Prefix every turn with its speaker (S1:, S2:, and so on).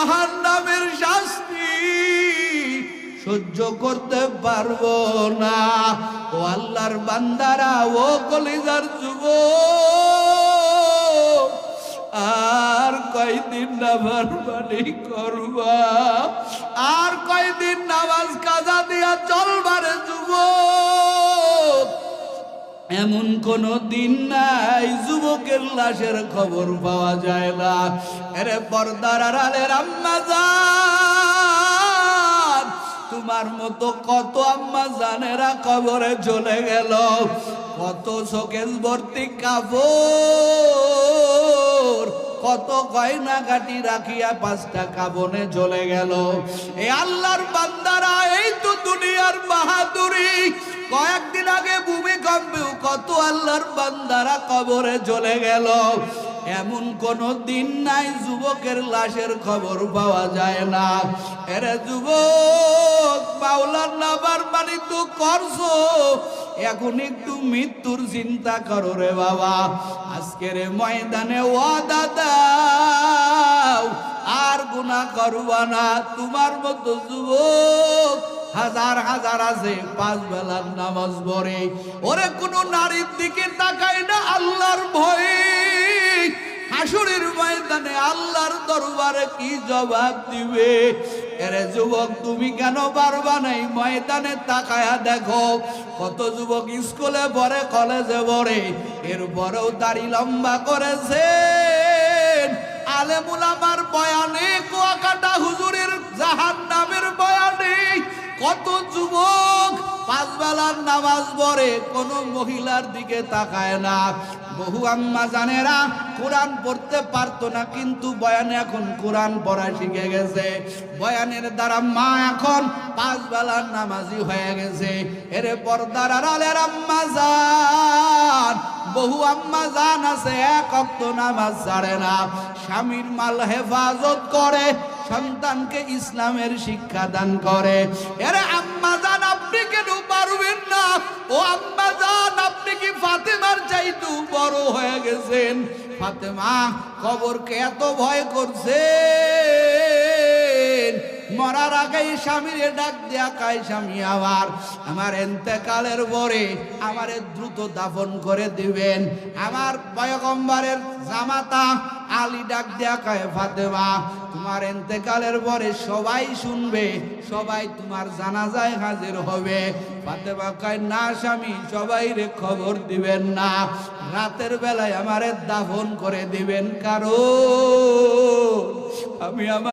S1: জাহান্নামের শাস্তি সহ্য করতে পারবো না। ও আল্লাহর বান্দারা, ও কলিজার যুবক, আর কয়দিন নাফরমানি করবা? আর কয়দিন নামাজ কাজা দিয়া চলবারে যুবক? এমন কোন দিন নাই যুবকের লাশের খবর পাওয়া যায় না। এরে পর্দার আড়ালের আম্মা জান, তোমার মতো কত আম্মা জানেরা কবরে চলে গেল, কত শোকেস ভর্তি কাপড়, কত গয়না কাটি রাখিয়া 5টা কাবনে চলে গেল। এই আল্লাহর বান্দারা, এই তো দুনিয়ার বাহাদুরি। কয়েকদিন আগে ভূমিকম্পেও কত আল্লাহর বান্দারা কবরে চলে গেল। এমন কোন দিন নাই যুবকের লাশের খবর পাওয়া যায় না। এরে যুবক, মাওলার নাফরমানি তো করছো, এখন একটু মৃত্যুর চিন্তা করো রে বাবা। আজকের ময়দানে ওয়াদা দাও, আর গুনাহ করবা না। তোমার মতো যুবক হাজার হাজার আছে 5 বেলার নামাজ পড়ে, ওরে কোনো নারীর দিকে তাকায় না আল্লাহর ভয়ে। হাসরের ময়দানে আল্লাহর দরবারে কি জবাব দিবে? এরে যুবক, তুমি কেন পারবা নাই? ময়দানে তাকায়া দেখো, কত যুবক স্কুলে পড়ে, কলেজে পড়ে, এরপরেও দাড়ি লম্বা করেছেন। আলেম উলামার বয়ানে, কুয়াকাটা হুজুরের জাহান্নামের বয়ানে কত যুবক 5 বেলার নামাজ পড়ে, কোনো মহিলার দিকে তাকায় না। বহু আম্মা জানেরা কোরআন পড়তে পারতো না, কিন্তু বয়ানে এখন কোরআন পড়া শিখে গেছে। বয়ানের দ্বারা মা এখন 5 বেলার নামাজি হয়ে গেছে। এরে পর্দার আড়ালের আম্মা জান, বহু আম্মা জান আছে 1 ওয়াক্ত নামাজ ছাড়ে না, স্বামীর মাল হেফাজত করে, সন্তানকে ইসলামের শিক্ষা দান করে। এরে আম্মা জান, আপনি কেন পারবেন না? ও আম্মা জান, আপনি কি ফাতেমার চাইতেও বড় হয়ে গেছেন? ফাতেমা কবরকে এত ভয় করছেন, মরার আগে স্বামীরে ডাক দেয়া কয়, স্বামী আমার ইন্তেকালের পরে আমারে দ্রুত দাফন করে দিবেন। আমার পয়গম্বরের জামাতা আলী ডাক দেয়া কয়, ফাতেমা তোমার ইন্তেকালের পরে সবাই শুনবে, সবাই তোমার জানাজায় হাজির হবে। ফাতেমা কয়, না স্বামী, সবাইরে খবর দিবেন না, রাতের বেলায় আমারে দাফন করে দিবেন, কারণ আমি আমার